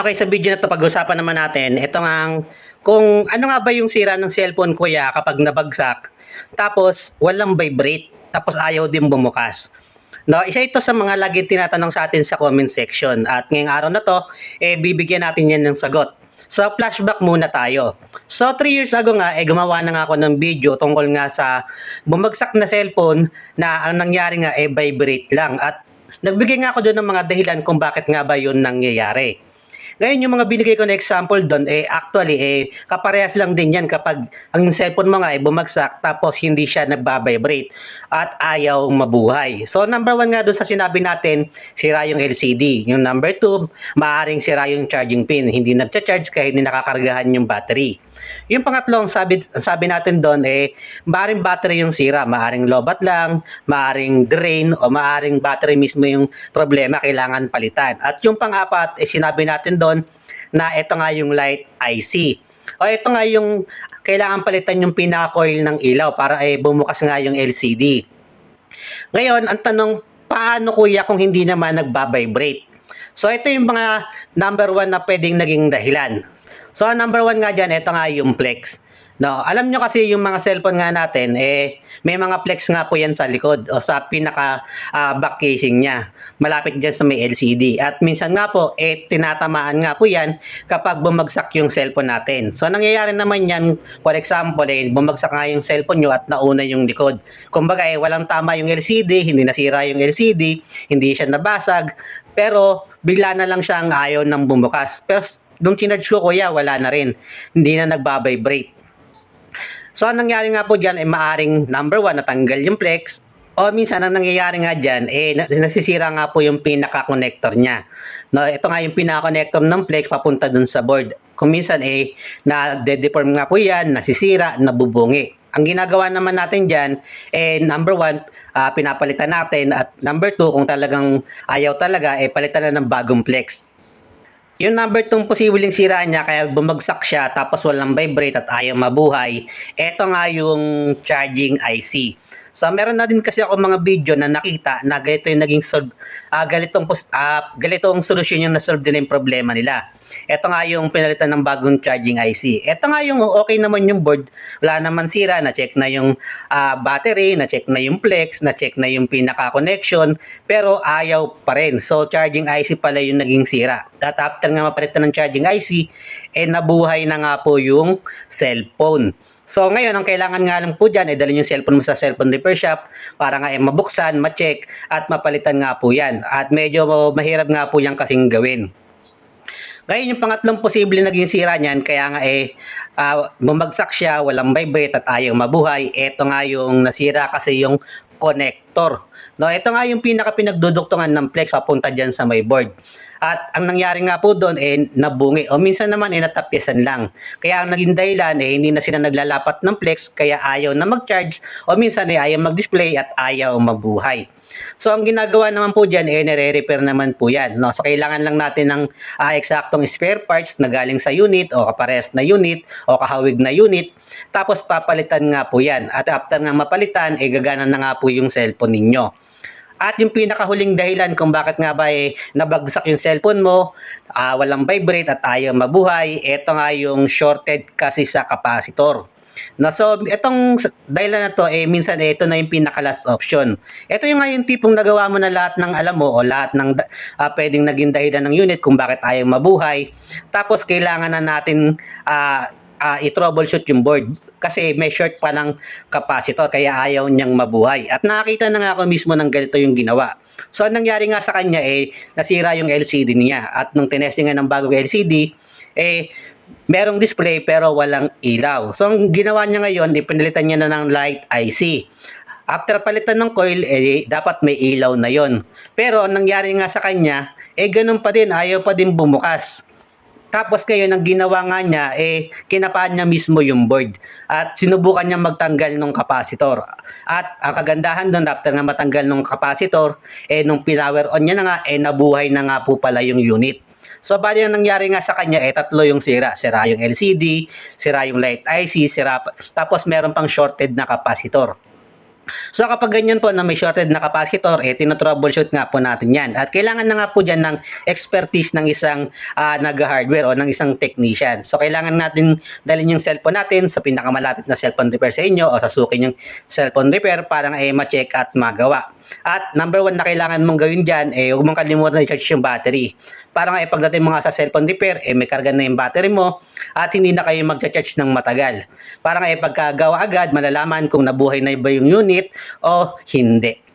Okay, sa video na 'to pag-usapan naman natin ito ngang kung ano nga ba yung sira ng cellphone kuya kapag nabagsak, tapos walang vibrate, tapos ayaw din bumukas. No, isa ito sa mga laging tinatanong sa atin sa comment section at ngayong araw na 'to, bibigyan natin 'yan ng sagot. So, flashback muna tayo. So, 3 years ago nga, gumawa na nga ako ng video tungkol nga sa bumagsak na cellphone na ang nangyari nga, vibrate lang at nagbigay nga ako doon ng mga dahilan kung bakit nga ba yun nangyayari. Ngayon, yung mga binigay ko na example doon, actually, kaparehas lang din yan kapag ang cellphone mo nga bumagsak tapos hindi siya nagbabibrate at ayaw mabuhay. So, number 1 nga doon sa sinabi natin, sira yung LCD. Yung number 2, maaaring sira yung charging pin. Hindi nagcha-charge kahit hindi nakakargahan yung battery. Yung pangatlong sabi natin doon, maaaring battery yung sira. Maaaring lobat lang, maaaring drain, o maaaring battery mismo yung problema, kailangan palitan. At yung pang-apat, sinabi natin doon, na ito nga yung light IC. O ito nga yung kailangan palitan yung pinaka-coil ng ilaw para bumukas nga yung LCD. Ngayon, ang tanong, paano kuya kung hindi naman nagbabibrate? So ito yung mga number 1 na pwedeng naging dahilan. So number 1 nga dyan, ito nga yung flex. No, alam nyo kasi yung mga cellphone nga natin, may mga flex nga po yan sa likod o sa pinaka back casing niya. Malapit dyan sa may LCD. At minsan nga po, tinatamaan nga po yan kapag bumagsak yung cellphone natin. So nangyayari naman yan, for example, bumagsak nga yung cellphone nyo at nauna yung likod. Kumbaga, walang tama yung LCD, hindi nasira yung LCD, hindi siya nabasag, pero bigla na lang siyang ayaw nang bumukas. Pero nung chinarge ko kuya, wala na rin. Hindi na nagbabibrate. So, ang nangyari nga po dyan, maaring number 1, natanggal yung flex. O minsan, ang nangyayari nga dyan, nasisira nga po yung pinaka-connector niya. No, ito nga yung pinaka-connector ng flex papunta dun sa board. Kung minsan, na-deform nga po yan, nasisira, nabubungi. Ang ginagawa naman natin dyan, number 1, pinapalitan natin. At number 2, kung talagang ayaw talaga, palitan na ng bagong flex. Yung number 2 posibleng sira niya kaya bumagsak siya tapos walang vibrate at ayaw mabuhay, eto nga yung charging IC. So meron na din kasi ako mga video na nakita na ganito yung naging ganitong solusyon yung na-solve nila yung problema nila. Ito nga yung pinalitan ng bagong charging IC. Ito nga yung okay naman yung board, wala naman sira, na-check na yung battery, na-check na yung flex, na-check na yung pinaka-connection, pero ayaw pa rin. So charging IC pala yung naging sira. At after nga mapalitan ng charging IC, nabuhay na nga po yung cellphone. So ngayon, ang kailangan nga lang po dyan, dalhin yung cellphone mo sa cellphone repair shop para nga mabuksan, ma-check at mapalitan nga po yan. At medyo mahirap nga po yan kasing gawin. Ngayon, yung pangatlong posible naging sira niyan, kaya nga bumagsak siya, walang vibrate at ayaw mabuhay. Ito nga yung nasira kasi yung connector. No, ito nga yung pinaka-pinagduduktungan ng flex papunta dyan sa may board. At ang nangyari nga po doon, nabungi. O minsan naman, natapyasan lang. Kaya ang naging dahilan, hindi na sila naglalapat ng flex, kaya ayaw na mag-charge. O minsan, ayaw mag-display at ayaw mabuhay. So, ang ginagawa naman po dyan, nire-repair naman po yan. No? So, kailangan lang natin ng eksaktong spare parts na galing sa unit o kapares na unit o kahawig na unit. Tapos, papalitan nga po yan. At after nga mapalitan, gagana na nga po yung cellphone ninyo. At yung pinakahuling dahilan kung bakit nga ba nabagsak yung cellphone mo, walang vibrate at ayaw mabuhay, ito nga yung shorted kasi sa capacitor. No, so, itong dahilan na to, minsan ito na yung pinaka-last option. Ito yung nga yung tipong nagawa mo na lahat ng alam mo o lahat ng pwedeng naging dahilan ng unit kung bakit ayaw mabuhay. Tapos, kailangan na natin i-troubleshoot yung board kasi may short pa ng capacitor kaya ayaw niyang mabuhay. At nakakita na nga ako mismo ng ganito yung ginawa. So, ang nangyari nga sa kanya nasira yung LCD niya. At nung tinestingan ng bagong LCD, merong display pero walang ilaw. So, ang ginawa niya ngayon, pinalitan niya na ng light IC. After palitan ng coil, dapat may ilaw na yon. Pero, ang nangyari nga sa kanya, ganun pa din, ayaw pa din bumukas. Tapos ngayon, ang ginawa nga niya, kinapaan niya mismo yung board. At sinubukan niya magtanggal ng capacitor. At ang kagandahan doon, after nga matanggal ng capacitor, nung pinower on niya na nga, nabuhay na nga po pala yung unit. So, bali ang nangyari nga sa kanya, tatlo yung sira. Sira yung LCD, sira yung light IC, tapos meron pang shorted na capacitor. So kapag ganyan po na may shorted na capacitor, tinotroubleshoot nga po natin yan. At kailangan na nga po dyan ng expertise ng isang nag-hardware o ng isang technician. So kailangan natin dalhin yung cellphone natin sa pinakamalapit na cellphone repair sa inyo o sa suki yung cellphone repair para ma-check at magawa. At number one na kailangan mong gawin dyan, huwag mong kalimutan na i-charge yung battery. Para nga pagdating mo nga sa cellphone repair, may karga na yung battery mo at hindi na kayo mag-charge ng matagal. Para nga pagkagawa agad, malalaman kung nabuhay na ba yung unit o hindi.